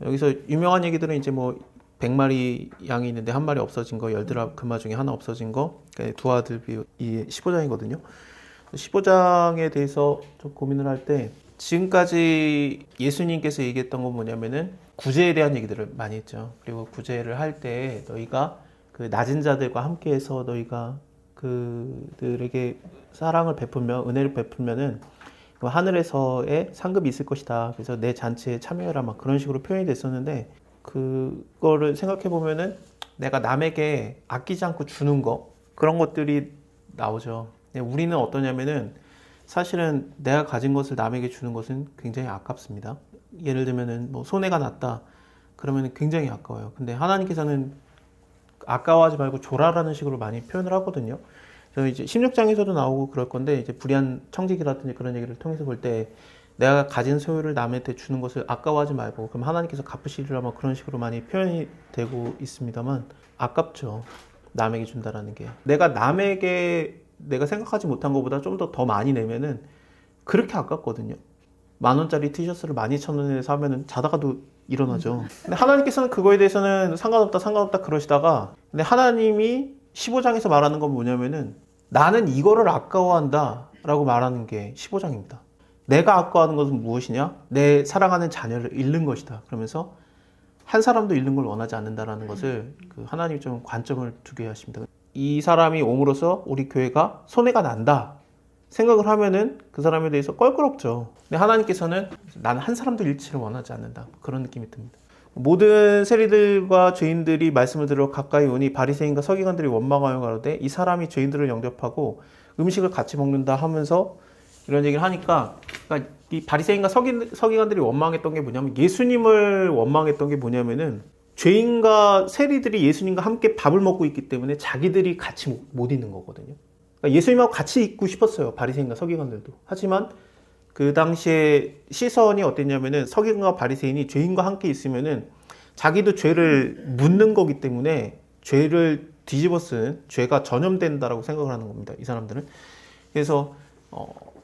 여기서 유명한 얘기들은 이제 뭐 100마리 양이 있는데 한 마리 없어진 거, 열드라 금화 중에 하나 없어진 거, 두 아들 비유, 이 15장이거든요. 15장에 대해서 좀 고민을 할 때 지금까지 예수님께서 얘기했던 건 뭐냐면은 구제에 대한 얘기들을 많이 했죠. 그리고 구제를 할 때 너희가 그 낮은 자들과 함께해서 너희가 그들에게 사랑을 베풀면, 은혜를 베풀면은 하늘에서의 상급이 있을 것이다. 그래서 내 잔치에 참여해라, 막 그런 식으로 표현이 됐었는데, 그거를 생각해 보면은 내가 남에게 아끼지 않고 주는 거, 그런 것들이 나오죠. 우리는 어떠냐면은 사실은 내가 가진 것을 남에게 주는 것은 굉장히 아깝습니다. 예를 들면은 뭐 손해가 났다 그러면 굉장히 아까워요. 근데 하나님께서는 아까워하지 말고 줘라라는 식으로 많이 표현을 하거든요. 그래서 이제 16장에서도 나오고 그럴 건데, 이제 불의한 청지기라든지 그런 얘기를 통해서 볼 때 내가 가진 소유를 남한테 주는 것을 아까워하지 말고 그럼 하나님께서 갚으시리라, 뭐 그런 식으로 많이 표현이 되고 있습니다만, 아깝죠. 남에게 준다라는 게. 내가 남에게 내가 생각하지 못한 것보다 좀 더 많이 내면은 그렇게 아깝거든요. 10,000원짜리 티셔츠를 12,000원에 사면은 자다가도 일어나죠. 근데 하나님께서는 그거에 대해서는 상관없다 그러시다가, 근데 하나님이 15장에서 말하는 건 뭐냐면은 나는 이거를 아까워한다 라고 말하는 게 15장입니다. 내가 아까워하는 것은 무엇이냐? 내 사랑하는 자녀를 잃는 것이다. 그러면서 한 사람도 잃는 걸 원하지 않는다라는 것을 하나님이 좀 관점을 두게 하십니다. 이 사람이 옴으로써 우리 교회가 손해가 난다 생각을 하면은 그 사람에 대해서 껄끄럽죠. 근데 하나님께서는 나는 한 사람도 잃지를 원하지 않는다, 그런 느낌이 듭니다. 모든 세리들과 죄인들이 말씀을 들어 가까이 오니 바리새인과 서기관들이 원망하여 가로되 이 사람이 죄인들을 영접하고 음식을 같이 먹는다 하면서 이런 얘기를 하니까, 그러니까 이 바리새인과 서기관들이 원망했던 게 뭐냐면, 예수님을 원망했던 게 뭐냐면은 죄인과 세리들이 예수님과 함께 밥을 먹고 있기 때문에 자기들이 같이 못 있는 거거든요. 그러니까 예수님하고 같이 있고 싶었어요, 바리새인과 서기관들도. 하지만 그 당시에 시선이 어땠냐면은 서기관과 바리새인이 죄인과 함께 있으면은 자기도 죄를 묻는 거기 때문에 죄를 뒤집어 쓴, 죄가 전염된다라고 생각을 하는 겁니다, 이 사람들은. 그래서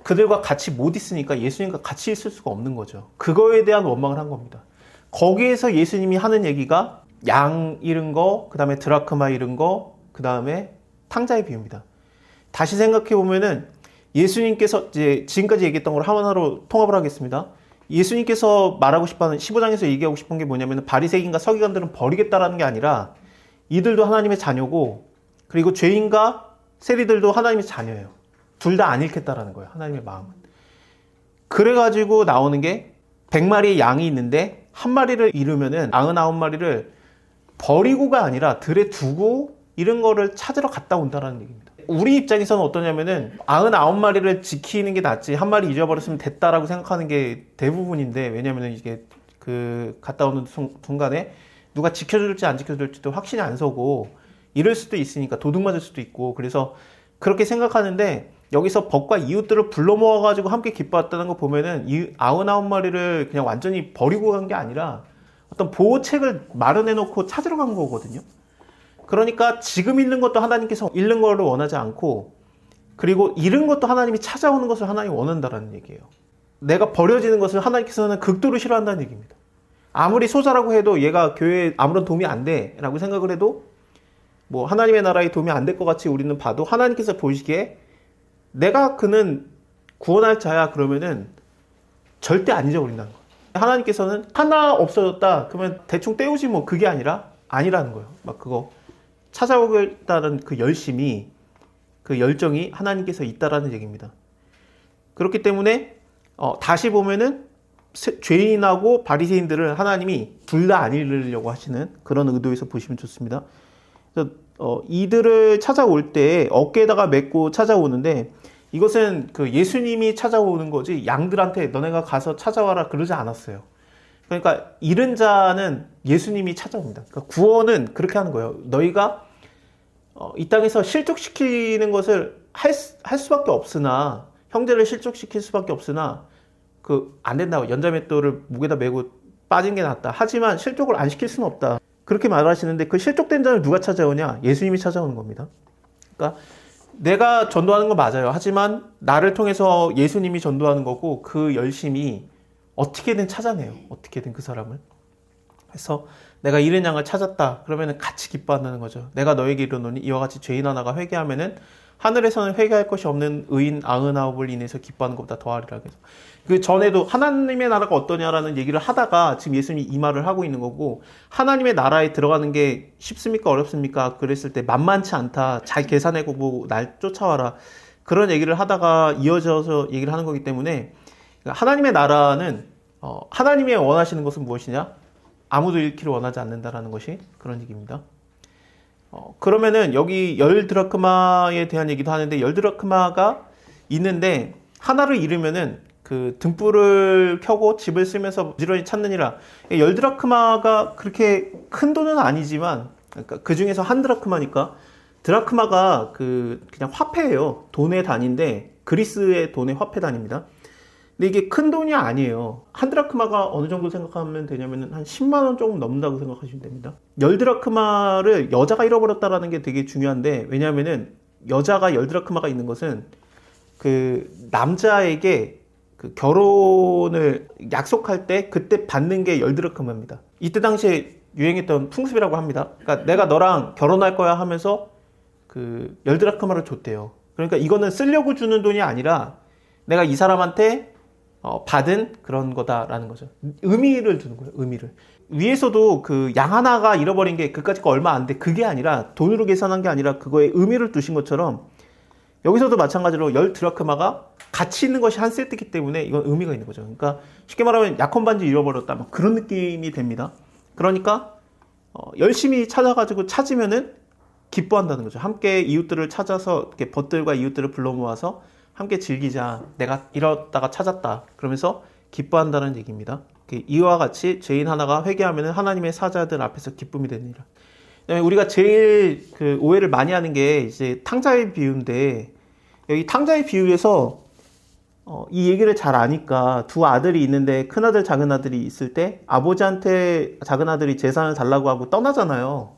그들과 같이 못 있으니까 예수님과 같이 있을 수가 없는 거죠. 그거에 대한 원망을 한 겁니다. 거기에서 예수님이 하는 얘기가 양 잃은 거, 그 다음에 드라크마 잃은 거, 그 다음에 탕자의 비유입니다. 다시 생각해 보면은 예수님께서 이제 지금까지 얘기했던 걸 하나로 통합을 하겠습니다. 예수님께서 말하고 싶어하는 15장에서 얘기하고 싶은 게 뭐냐면, 바리새인과 서기관들은 버리겠다라는 게 아니라 이들도 하나님의 자녀고, 그리고 죄인과 세리들도 하나님의 자녀예요. 둘 다 안 잃겠다라는 거예요, 하나님의 마음은. 그래가지고 나오는 게 100마리의 양이 있는데 한 마리를 잃으면은 99마리를 버리고가 아니라 들에 두고 잃은 거를 찾으러 갔다 온다라는 얘기입니다. 우리 입장에서는 어떠냐면은 99마리를 지키는 게 낫지 한 마리 잊어버렸으면 됐다라고 생각하는 게 대부분인데, 왜냐면은 이게 갔다 오는 순간에 누가 지켜줄지 안 지켜줄지도 확신이 안 서고 잃을 수도 있으니까 도둑 맞을 수도 있고, 그래서 그렇게 생각하는데, 여기서 법과 이웃들을 불러 모아가지고 함께 기뻐했다는 거 보면은 이 99마리를 그냥 완전히 버리고 간 게 아니라 어떤 보호책을 마련해 놓고 찾으러 간 거거든요. 그러니까 지금 잃는 것도 하나님께서 잃는 거를 원하지 않고, 그리고 잃은 것도 하나님이 찾아오는 것을 하나님이 원한다는 얘기예요. 내가 버려지는 것을 하나님께서는 극도로 싫어한다는 얘기입니다. 아무리 소자라고 해도 얘가 교회에 아무런 도움이 안 돼 라고 생각을 해도, 뭐 하나님의 나라에 도움이 안 될 것 같이 우리는 봐도 하나님께서 보시기에 내가 그는 구원할 자야 그러면은 절대 안 잊어버린다는 거예요. 하나님께서는 하나 없어졌다 그러면 대충 때우지 뭐, 그게 아니라는 거예요. 막 그거 찾아오겠다는 그 열심이, 그 열정이 하나님께서 있다라는 얘기입니다. 그렇기 때문에 다시 보면은 죄인하고 바리새인들을 하나님이 둘 다 안 잃으려고 하시는 그런 의도에서 보시면 좋습니다. 그래서 이들을 찾아올 때 어깨에다가 메고 찾아오는데, 이것은 그 예수님이 찾아오는 거지 양들한테 너네가 가서 찾아와라 그러지 않았어요. 그러니까 잃은 자는 예수님이 찾아옵니다. 그러니까 구원은 그렇게 하는 거예요. 너희가 이 땅에서 실족시키는 것을 할 수밖에 없으나, 형제를 실족시킬 수밖에 없으나 안 된다고, 연자맷돌을 목에다 메고 빠진 게 낫다. 하지만 실족을 안 시킬 수는 없다. 그렇게 말하시는데, 그 실족된 자를 누가 찾아오냐? 예수님이 찾아오는 겁니다. 그러니까 내가 전도하는 거 맞아요. 하지만 나를 통해서 예수님이 전도하는 거고, 그 열심이 어떻게든 찾아내요. 어떻게든 그 사람을. 그래서 내가 이른 양을 찾았다. 그러면은 같이 기뻐한다는 거죠. 내가 너에게 이르노니 이와 같이 죄인 하나가 회개하면은 하늘에서는 회개할 것이 없는 의인 99을 인해서 기뻐하는 것보다 더하리라. 그래서 그 전에도 하나님의 나라가 어떠냐라는 얘기를 하다가 지금 예수님이 이 말을 하고 있는 거고, 하나님의 나라에 들어가는 게 쉽습니까 어렵습니까 그랬을 때 만만치 않다. 잘 계산해보고 날 쫓아와라. 그런 얘기를 하다가 이어져서 얘기를 하는 거기 때문에 하나님의 나라는 하나님이 원하시는 것은 무엇이냐? 아무도 잃기를 원하지 않는다라는 것이 그런 얘기입니다. 그러면은 여기 10드라크마에 대한 얘기도 하는데, 10드라크마가 있는데 하나를 잃으면은 그 등불을 켜고 집을 쓰면서 부지런히 찾느니라. 10드라크마가 그렇게 큰 돈은 아니지만, 그러니까 그 중에서 한 드라크마니까, 드라크마가 그냥 화폐예요. 돈의 단위인데 그리스의 돈의 화폐 단위입니다. 근데 이게 큰 돈이 아니에요. 한 드라크마가 어느 정도 생각하면 되냐면 한 10만 원 조금 넘는다고 생각하시면 됩니다. 10드라크마를 여자가 잃어버렸다라는 게 되게 중요한데, 왜냐하면은 여자가 10드라크마가 있는 것은 그 남자에게 그 결혼을 약속할 때 그때 받는 게 10드라크마입니다. 이때 당시에 유행했던 풍습이라고 합니다. 그러니까 내가 너랑 결혼할 거야 하면서 그 10드라크마를 줬대요. 그러니까 이거는 쓰려고 주는 돈이 아니라 내가 이 사람한테 받은 그런 거다라는 거죠. 의미를 두는 거예요. 의미를. 위에서도 그 양 하나가 잃어버린 게 그까짓 거 얼마 안 돼. 그게 아니라 돈으로 계산한 게 아니라 그거에 의미를 두신 것처럼, 여기서도 마찬가지로 10드라크마가 가치 있는 것이 한 세트이기 때문에 이건 의미가 있는 거죠. 그러니까 쉽게 말하면 약혼 반지 잃어버렸다, 막 그런 느낌이 됩니다. 그러니까 열심히 찾아가지고 찾으면은 기뻐한다는 거죠. 함께 이웃들을 찾아서 이렇게 벗들과 이웃들을 불러 모아서 함께 즐기자. 내가 잃었다가 찾았다. 그러면서 기뻐한다는 얘기입니다. 이와 같이 죄인 하나가 회개하면 하나님의 사자들 앞에서 기쁨이 되느니라. 우리가 제일 그 오해를 많이 하는 게 이제 탕자의 비유인데, 여기 탕자의 비유에서 이 얘기를 잘 아니까 두 아들이 있는데 큰 아들 작은 아들이 있을 때 아버지한테 작은 아들이 재산을 달라고 하고 떠나잖아요.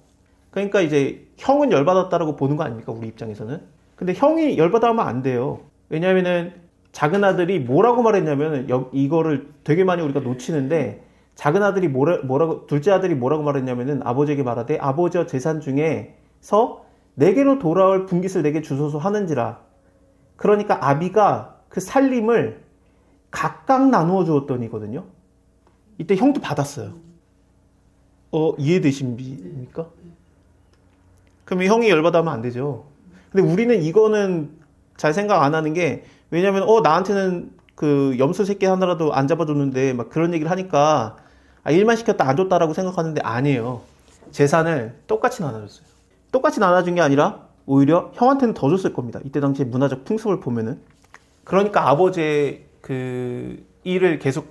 그러니까 이제 형은 열받았다라고 보는 거 아닙니까, 우리 입장에서는. 근데 형이 열받아 하면 안 돼요. 왜냐하면은 작은 아들이 뭐라고 말했냐면, 이거를 되게 많이 우리가 놓치는데, 작은 아들이 뭐라고, 둘째 아들이 뭐라고 말했냐면은 아버지에게 말하되 아버지의 재산 중에서 내게로 돌아올 분깃을 내게 주소서 하는지라. 그러니까 아비가 그 살림을 각각 나누어 주었더니거든요. 이때 형도 받았어요. 이해되십니까? 그럼 형이 열받아 하면 안 되죠. 근데 우리는 이거는 잘 생각 안 하는 게, 왜냐면 나한테는 그 염소 새끼 하나라도 안 잡아줬는데 막 그런 얘기를 하니까 일만 시켰다 안 줬다라고 생각하는데, 아니에요. 재산을 똑같이 나눠줬어요. 똑같이 나눠준 게 아니라 오히려 형한테는 더 줬을 겁니다. 이때 당시에 문화적 풍습을 보면은. 그러니까 아버지의 그 일을 계속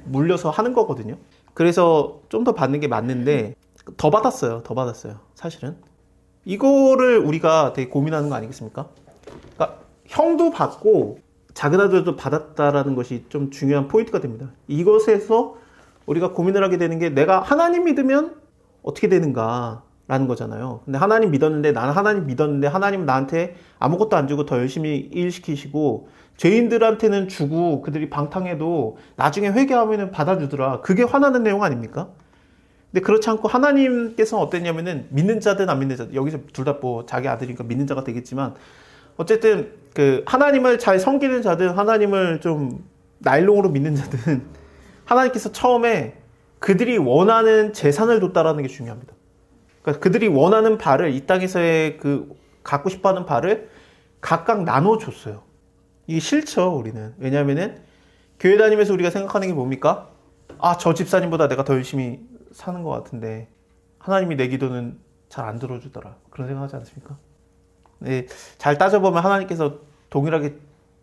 물려서 하는 거거든요. 그래서 좀 더 받는 게 맞는데 더 받았어요. 사실은. 이거를 우리가 되게 고민하는 거 아니겠습니까? 그러니까 형도 받고 작은 아들도 받았다라는 것이 좀 중요한 포인트가 됩니다. 이것에서 우리가 고민을 하게 되는 게, 내가 하나님 믿으면 어떻게 되는가라는 거잖아요. 근데 하나님 믿었는데, 나는 하나님 믿었는데 하나님은 나한테 아무것도 안 주고 더 열심히 일시키시고, 죄인들한테는 주고 그들이 방탕해도 나중에 회개하면 받아주더라. 그게 화나는 내용 아닙니까? 근데 그렇지 않고 하나님께서는 어땠냐면은, 믿는 자든 안 믿는 자든, 여기서 둘 다 뭐 자기 아들이니까 믿는 자가 되겠지만, 어쨌든 그 하나님을 잘 섬기는 자든 하나님을 좀 나일롱으로 믿는 자든 하나님께서 처음에 그들이 원하는 재산을 줬다라는 게 중요합니다. 그러니까 그들이 원하는 바를, 이 땅에서의 그 갖고 싶어하는 바를 각각 나눠줬어요. 이게 싫죠, 우리는. 왜냐하면은 교회 다니면서 우리가 생각하는 게 뭡니까? 저 집사님보다 내가 더 열심히 사는 것 같은데 하나님이 내 기도는 잘 안 들어주더라. 그런 생각하지 않습니까? 네, 잘 따져보면 하나님께서 동일하게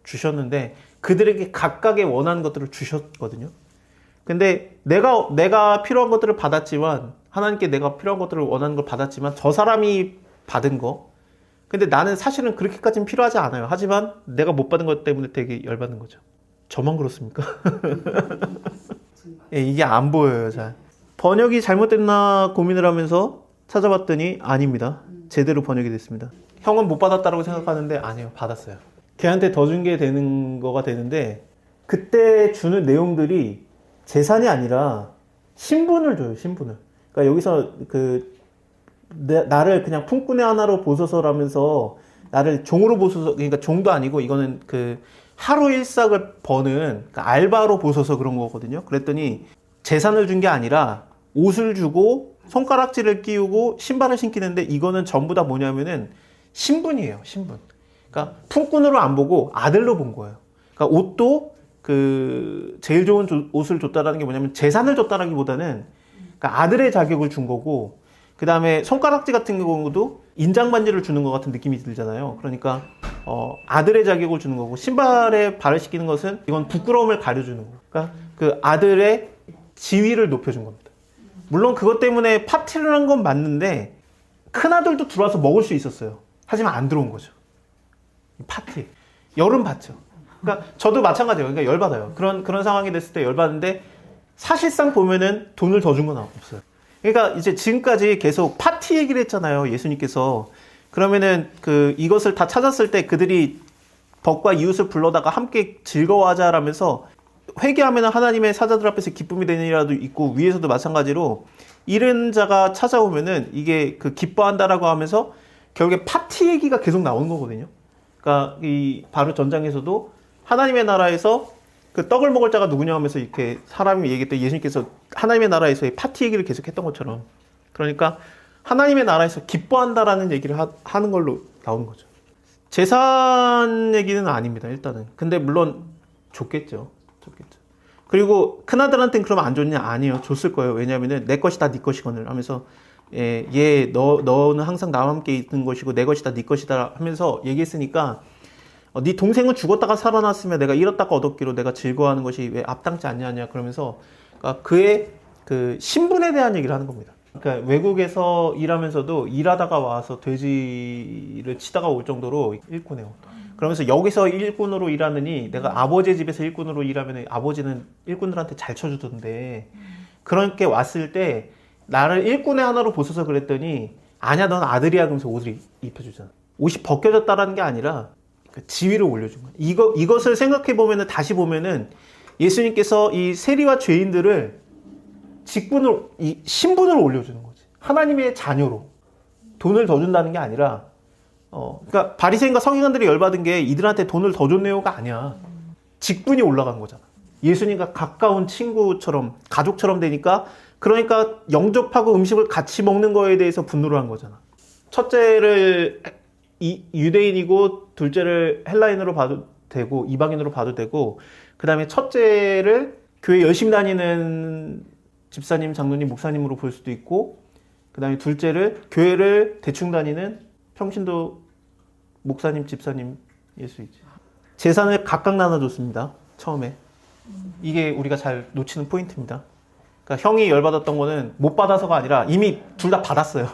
주셨는데 그들에게 각각의 원하는 것들을 주셨거든요. 근데 내가 필요한 것들을 받았지만, 하나님께 내가 필요한 것들을 원하는 걸 받았지만, 저 사람이 받은 거, 근데 나는 사실은 그렇게까지는 필요하지 않아요. 하지만 내가 못 받은 것 때문에 되게 열받는 거죠. 저만 그렇습니까? 예, 이게 안 보여요, 잘. 번역이 잘못됐나 고민을 하면서 찾아봤더니 아닙니다. 제대로 번역이 됐습니다. 형은 못 받았다고 생각하는데 아니에요, 받았어요. 걔한테 더 준 게 되는 거가 되는데, 그때 주는 내용들이 재산이 아니라 신분을 줘요, 신분을. 그러니까 여기서 나를 그냥 품꾼의 하나로 보소서라면서 나를 종으로 보소서, 그러니까 종도 아니고 이거는 하루 일삭을 버는 알바로 보소서 그런 거거든요. 그랬더니 재산을 준 게 아니라 옷을 주고 손가락질을 끼우고 신발을 신기는데 이거는 전부 다 뭐냐면은 신분이에요. 신분. 그러니까 품꾼으로 안 보고 아들로 본 거예요. 그러니까 옷도 제일 좋은 옷을 줬다라는 게 뭐냐면 재산을 줬다라기보다는 그러니까 아들의 자격을 준 거고, 그 다음에 손가락질 같은 경우도 인장반지를 주는 것 같은 느낌이 들잖아요. 그러니까 아들의 자격을 주는 거고, 신발에 발을 씻기는 것은 이건 부끄러움을 가려주는 거고, 그러니까 그 아들의 지위를 높여준 겁니다. 물론 그것 때문에 파티를 한 건 맞는데 큰아들도 들어와서 먹을 수 있었어요. 하지만 안 들어온 거죠. 파티. 열은 받죠. 그러니까 저도 마찬가지예요. 그러니까 열받아요. 그런 상황이 됐을 때 열받는데 사실상 보면은 돈을 더 준 건 없어요. 그러니까 이제 지금까지 계속 파티 얘기를 했잖아요. 예수님께서. 그러면은 이것을 다 찾았을 때 그들이 벗과 이웃을 불러다가 함께 즐거워하자라면서 회개하면 하나님의 사자들 앞에서 기쁨이 되느니라도 있고, 위에서도 마찬가지로 잃은 자가 찾아오면은 이게 기뻐한다라고 하면서 결국에 파티 얘기가 계속 나오는 거거든요. 그러니까 이 바로 전장에서도 하나님의 나라에서 떡을 먹을 자가 누구냐 하면서 이렇게 사람이 얘기했더니 예수님께서 하나님의 나라에서의 파티 얘기를 계속 했던 것처럼, 그러니까 하나님의 나라에서 기뻐한다라는 얘기를 하는 걸로 나오는 거죠. 재산 얘기는 아닙니다, 일단은. 근데 물론 줬겠죠. 그리고 큰아들한테는 그러면 안 줬냐? 아니요. 줬을 거예요. 왜냐면은 내 것이 다 네 것이거늘 하면서, 너는 항상 나와 함께 있는 것이고 내 것이 다 네 것이다 하면서 얘기했으니까, 네 동생은 죽었다가 살아났으면 내가 잃었다가 얻었기로 내가 즐거워하는 것이 왜 앞당지 않냐냐 그러면서, 그러니까 그의 신분에 대한 얘기를 하는 겁니다. 그러니까 외국에서 일하면서도 일하다가 와서 돼지를 치다가 올 정도로 일꾼이에요. 그러면서 여기서 일꾼으로 일하느니 내가 아버지의 집에서 일꾼으로 일하면 아버지는 일꾼들한테 잘 쳐주던데, 그렇게 왔을 때 나를 일꾼의 하나로 보셔서 그랬더니 아니야 넌 아들이야 그러면서 옷을 입혀주잖아. 옷이 벗겨졌다라는 게 아니라 지위를 올려준 거야. 이것을 생각해 보면은, 다시 보면은 예수님께서 이 세리와 죄인들을 신분을 올려주는 거지. 하나님의 자녀로 돈을 더 준다는 게 아니라, 그러니까 바리새인과 서기관들이 열받은 게 이들한테 돈을 더 줬네요가 아니야. 직분이 올라간 거잖아. 예수님과 가까운 친구처럼, 가족처럼 되니까, 그러니까 영접하고 음식을 같이 먹는 거에 대해서 분노를 한 거잖아. 첫째를 유대인이고 둘째를 헬라인으로 봐도 되고 이방인으로 봐도 되고, 그 다음에 첫째를 교회 열심히 다니는 집사님, 장로님, 목사님으로 볼 수도 있고, 그 다음에 둘째를 교회를 대충 다니는 평신도 목사님, 집사님일 수 있지. 재산을 각각 나눠줬습니다. 처음에. 이게 우리가 잘 놓치는 포인트입니다. 그러니까 형이 열받았던 거는 못 받아서가 아니라 이미 둘 다 받았어요.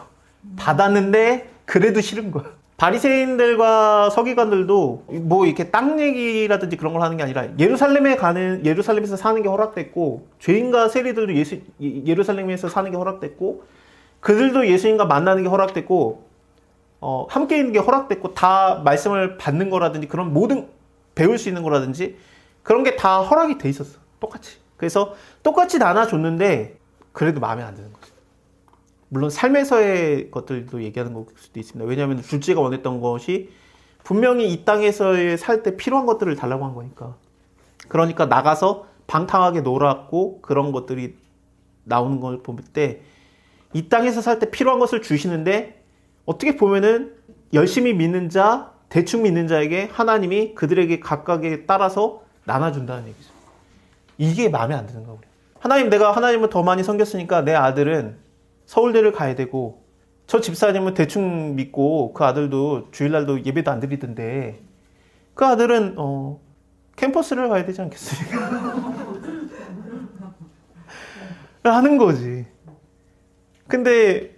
받았는데 그래도 싫은 거야. 바리새인들과 서기관들도 뭐 이렇게 땅 얘기라든지 그런 걸 하는 게 아니라 예루살렘에서 사는 게 허락됐고, 죄인과 세리들도 예루살렘에서 사는 게 허락됐고, 그들도 예수님과 만나는 게 허락됐고, 함께 있는 게 허락됐고, 다 말씀을 받는 거라든지 그런 모든 배울 수 있는 거라든지 그런 게 다 허락이 돼 있었어. 똑같이. 그래서 똑같이 나눠줬는데 그래도 마음에 안 드는 거지. 물론 삶에서의 것들도 얘기하는 걸 수도 있습니다. 왜냐하면 둘째가 원했던 것이 분명히 이 땅에서 살 때 필요한 것들을 달라고 한 거니까. 그러니까 나가서 방탕하게 놀았고 그런 것들이 나오는 걸 볼 때 이 땅에서 살 때 필요한 것을 주시는데, 어떻게 보면은 열심히 믿는 자, 대충 믿는 자에게 하나님이 그들에게 각각에 따라서 나눠준다는 얘기죠. 이게 마음에 안 드는 거야. 하나님, 내가 하나님을 더 많이 섬겼으니까 내 아들은 서울대를 가야 되고, 저 집사님은 대충 믿고 그 아들도 주일날도 예배도 안 드리던데 그 아들은 캠퍼스를 가야 되지 않겠습니까? 하는 거지. 근데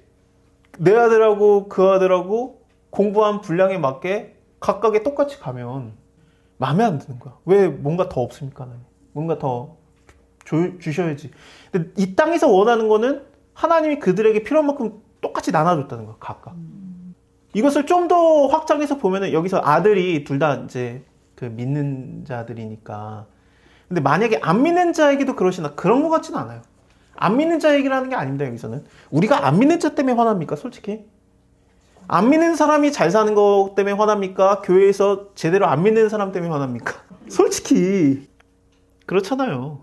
내 아들하고 그 아들하고 공부한 분량에 맞게 각각에 똑같이 가면 마음에 안 드는 거야. 왜 뭔가 더 없습니까? 뭔가 더 주셔야지. 근데 이 땅에서 원하는 거는 하나님이 그들에게 필요한 만큼 똑같이 나눠줬다는 거야, 각각. 이것을 좀 더 확장해서 보면은 여기서 아들이 둘 다 이제 믿는 자들이니까. 근데 만약에 안 믿는 자에게도 그러시나? 그런 것 같지는 않아요. 안 믿는 자 얘기를 하는 게 아닙니다. 여기서는 우리가 안 믿는 자 때문에 화납니까? 솔직히 안 믿는 사람이 잘 사는 것 때문에 화납니까? 교회에서 제대로 안 믿는 사람 때문에 화납니까? 솔직히 그렇잖아요.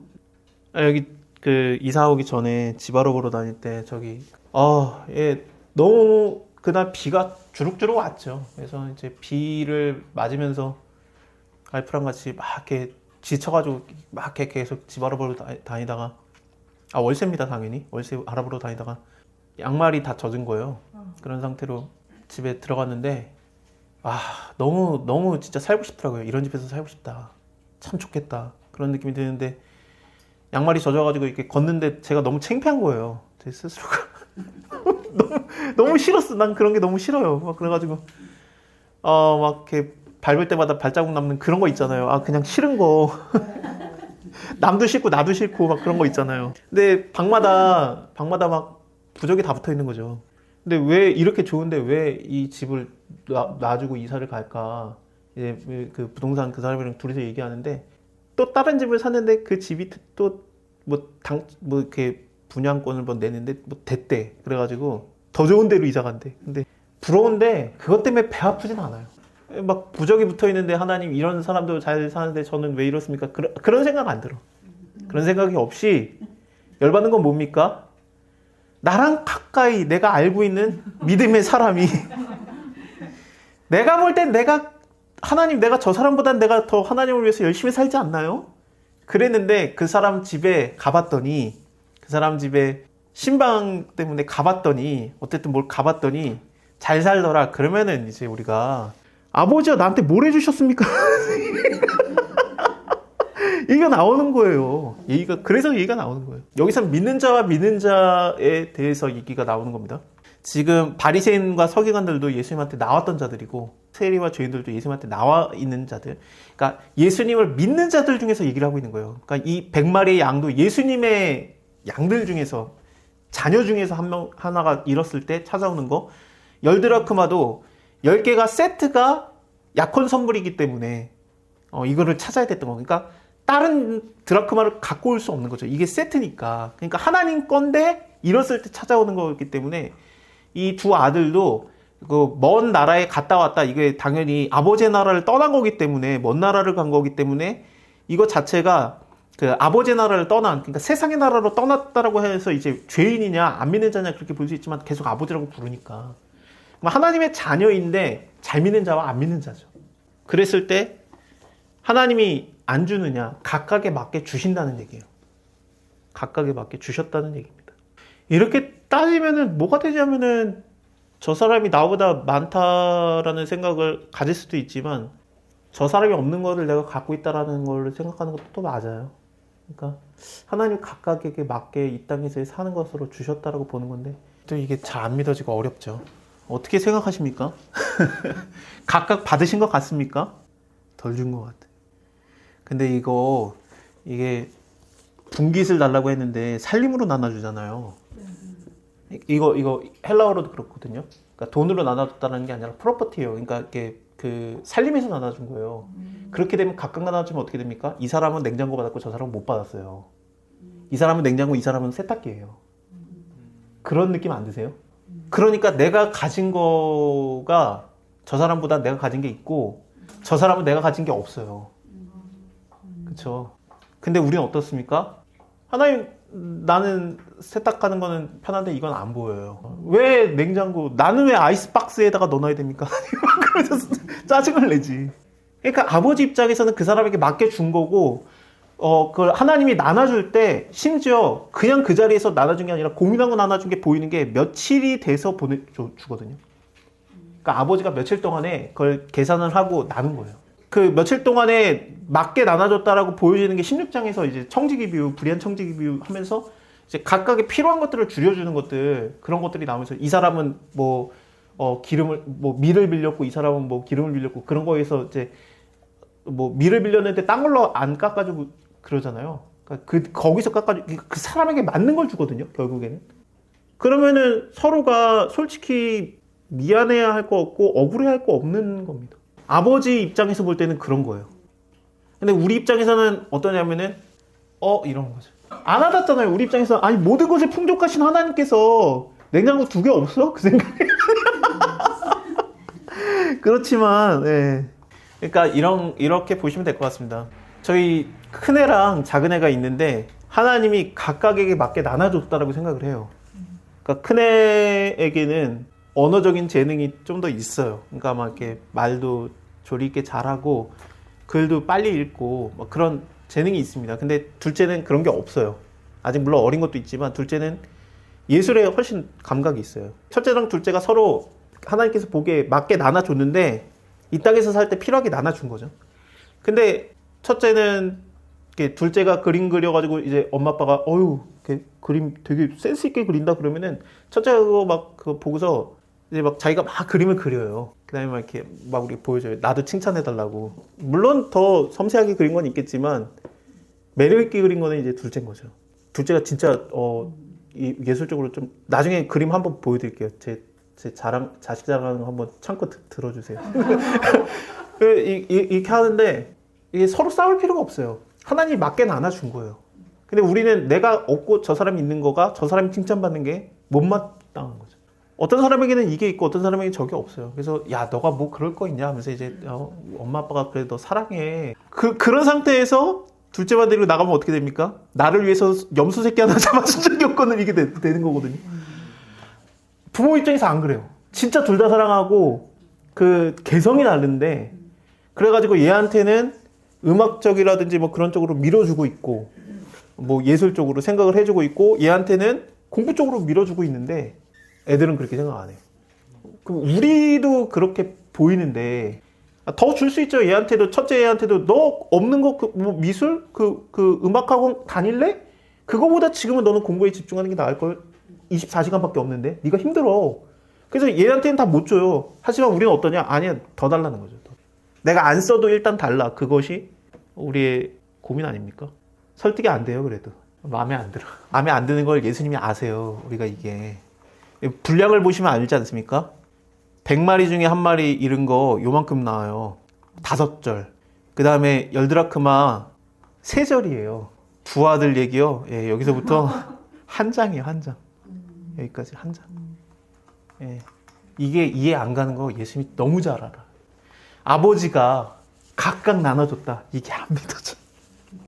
여기 그 이사 오기 전에 집 알아보러 다닐 때 저기 너무 그날 비가 주룩주룩 왔죠. 그래서 이제 비를 맞으면서 와이프랑 같이 막 이렇게 지쳐가지고 막 이렇게 계속 집 알아보러 다니다가 월세입니다. 당연히 월세 알아보러 다니다가 양말이 다 젖은 거예요. 그런 상태로 집에 들어갔는데 너무 진짜 살고 싶더라고요. 이런 집에서 살고 싶다. 참 좋겠다. 그런 느낌이 드는데 양말이 젖어가지고 이렇게 걷는데 제가 너무 창피한 거예요. 제 스스로가 너무 싫었어. 난 그런 게 너무 싫어요. 막 그래가지고 막 이렇게 밟을 때마다 발자국 남는 그런 거 있잖아요. 그냥 싫은 거. 남도 싫고 나도 싫고 막 그런 거 있잖아요. 근데 방마다 막 부적이 다 붙어 있는 거죠. 근데 왜 이렇게 좋은데 왜 이 집을 놔주고 이사를 갈까? 이제 그 부동산 그 사람이랑 둘이서 얘기하는데 또 다른 집을 샀는데 그 집이 또 뭐 이렇게 분양권을 뭐 내는데 뭐 됐대. 그래가지고 더 좋은 데로 이사 간대. 근데 부러운데 그것 때문에 배 아프진 않아요. 막 부적이 붙어 있는데 하나님 이런 사람도 잘 사는데 저는 왜 이렇습니까? 그런 생각 안 들어. 그런 생각이 없이 열받는 건 뭡니까? 나랑 가까이 내가 알고 있는 믿음의 사람이 내가 볼 땐 내가 저 사람보단 내가 더 하나님을 위해서 열심히 살지 않나요? 그랬는데 그 사람 집에 가봤더니 그 사람 집에 신방 때문에 가봤더니 어쨌든 뭘 가봤더니 잘 살더라. 그러면은 이제 우리가 아버지가 나한테 뭘 해주셨습니까? 얘기가 나오는 거예요. 그래서 얘기가 나오는 거예요. 여기서 믿는 자와 믿는 자에 대해서 얘기가 나오는 겁니다. 지금 바리새인과 서기관들도 예수님한테 나왔던 자들이고 세리와 죄인들도 예수님한테 나와 있는 자들. 그러니까 예수님을 믿는 자들 중에서 얘기를 하고 있는 거예요. 그러니까 이 100마리의 양도 예수님의 양들 중에서 자녀 중에서 하나가 잃었을 때 찾아오는 거. 10드라크마도 10개가 세트가 약혼 선물이기 때문에 이거를 찾아야 됐던 거. 그러니까 다른 드라크마를 갖고 올 수 없는 거죠. 이게 세트니까. 그러니까 하나님 건데 잃었을 때 찾아오는 거기 때문에 이 두 아들도 그 먼 나라에 갔다 왔다. 이게 당연히 아버지의 나라를 떠난 거기 때문에 먼 나라를 간 거기 때문에 이거 자체가 그 아버지의 나라를 떠난, 그러니까 세상의 나라로 떠났다라고 해서 이제 죄인이냐 안 믿는 자냐 그렇게 볼 수 있지만 계속 아버지라고 부르니까 하나님의 자녀인데 잘 믿는 자와 안 믿는 자죠. 그랬을 때 하나님이 안 주느냐, 각각에 맞게 주신다는 얘기예요. 각각에 맞게 주셨다는 얘기입니다. 이렇게 따지면은 뭐가 되냐면은 저 사람이 나보다 많다라는 생각을 가질 수도 있지만 저 사람이 없는 거를 내가 갖고 있다라는 걸 생각하는 것도 또 맞아요. 그러니까 하나님 각각에게 맞게 이 땅에서 사는 것으로 주셨다라고 보는 건데 또 이게 잘 안 믿어지고 어렵죠. 어떻게 생각하십니까? 각각 받으신 것 같습니까? 덜 준 것 같아요. 근데 이게 분깃을 달라고 했는데 살림으로 나눠주잖아요. 이거 헬라어로도 그렇거든요. 그러니까 돈으로 나눠줬다는 게 아니라 프로퍼티예요. 그러니까 이렇게 그 살림에서 나눠준 거예요. 그렇게 되면 각각 나눠주면 어떻게 됩니까? 이 사람은 냉장고 받았고 저 사람은 못 받았어요. 이 사람은 냉장고, 이 사람은 세탁기예요. 그런 느낌 안 드세요? 그러니까 내가 가진 거가 저 사람보다 내가 가진 게 있고 저 사람은 내가 가진 게 없어요. 그렇죠? 근데 우리는 어떻습니까? 하나님, 나는 세탁하는 거는 편한데 이건 안 보여요. 왜 냉장고, 나는 왜 아이스박스에다가 넣어놔야 됩니까? 그래서 짜증을 내지. 그러니까 아버지 입장에서는 그 사람에게 맞게 준 거고 그걸 하나님이 나눠줄 때 심지어 그냥 그 자리에서 나눠준 게 아니라 고민하고 나눠준 게 보이는 게 며칠이 돼서 주거든요. 그러니까 아버지가 며칠 동안에 그걸 계산을 하고 나눈 거예요. 그 며칠 동안에 맞게 나눠줬다라고 보여지는 게 16장에서 이제 청지기 비유, 불의한 청지기 비유 하면서 이제 각각의 필요한 것들을 줄여주는 것들, 그런 것들이 나오면서 이 사람은 밀을 빌렸고 이 사람은 뭐 기름을 빌렸고 그런 거에서 이제 뭐 밀을 빌렸는데 딴 걸로 안 깎아주고 그러잖아요. 그러니까 거기서 깎아주고 그 사람에게 맞는 걸 주거든요, 결국에는. 그러면은 서로가 솔직히 미안해야 할 거 없고 억울해 할 거 없는 겁니다. 아버지 입장에서 볼 때는 그런 거예요. 근데 우리 입장에서는 어떠냐면은 이런 거죠. 안 와닿잖아요. 우리 입장에서 아니 모든 것을 풍족하신 하나님께서 냉장고 2개 없어? 그 생각에 그렇지만 예. 그러니까 이렇게 보시면 될 것 같습니다. 저희 큰애랑 작은애가 있는데 하나님이 각각에게 맞게 나눠줬다라고 생각을 해요. 그러니까 큰애에게는 언어적인 재능이 좀 더 있어요. 그러니까 막 이렇게 말도 조리 있게 잘하고 글도 빨리 읽고 뭐 그런 재능이 있습니다. 근데 둘째는 그런 게 없어요. 아직 물론 어린 것도 있지만 둘째는 예술에 훨씬 감각이 있어요. 첫째랑 둘째가 서로 하나님께서 보기에 맞게 나눠줬는데 이 땅에서 살 때 필요하게 나눠준 거죠. 근데 첫째는 이렇게 둘째가 그림 그려가지고 이제 엄마 아빠가 어유 그림 되게 센스 있게 그린다 그러면은 첫째가 그거 막 그거 보고서 이제 막 자기가 막 그림을 그려요. 그다음에 막 이렇게 막 우리 보여줘요. 나도 칭찬해달라고. 물론 더 섬세하게 그린 건 있겠지만 매력 있게 그린 거는 이제 둘째인 거죠. 둘째가 진짜 이 예술적으로 좀 나중에 그림 한번 보여드릴게요. 제 자식 자랑하는 거 한번 참고 들어주세요. 이렇게 하는데 이게 서로 싸울 필요가 없어요. 하나님이 맞게 나눠준 거예요. 근데 우리는 내가 없고 저 사람이 있는 거가 저 사람이 칭찬받는 게 못마땅한 거죠. 어떤 사람에게는 이게 있고 어떤 사람에게는 저게 없어요. 그래서 야 너가 뭐 그럴 거 있냐 하면서 이제 엄마 아빠가 그래 너 사랑해. 그런 상태에서 둘째만 데리고 나가면 어떻게 됩니까? 나를 위해서 염소 새끼 하나 잡아준 적이 없거든 이게 되는 거거든요. 부모 입장에서 안 그래요. 진짜 둘 다 사랑하고 그 개성이 다른데 그래가지고 얘한테는 음악적이라든지 뭐 그런 쪽으로 밀어주고 있고 뭐 예술적으로 생각을 해주고 있고 얘한테는 공부 쪽으로 밀어주고 있는데 애들은 그렇게 생각 안 해요. 그럼 우리도 그렇게 보이는데 더 줄 수 있죠. 얘한테도 첫째 애한테도 너 없는 거 뭐 미술 그 음악학원 다닐래? 그거보다 지금은 너는 공부에 집중하는 게 나을 걸. 24시간밖에 없는데 네가 힘들어. 그래서 얘한테는 다 못 줘요. 하지만 우리는 어떠냐? 아니야 더 달라는 거죠. 내가 안 써도 일단 달라. 그것이 우리의 고민 아닙니까? 설득이 안 돼요. 그래도 마음에 안 들어. 마음에 안 드는 걸 예수님이 아세요. 우리가 이게 분량을 보시면 알지 않습니까? 100마리 중에 1마리 잃은 거 요만큼 나와요. 5절. 그 다음에 열드라크마 3절이에요. 두 아들 얘기요. 예, 여기서부터 한 장이에요. 한 장. 여기까지 한 장. 예. 이게 이해 안 가는 거 예수님이 너무 잘 알아. 아버지가 각각 나눠줬다. 이게 안 믿어져.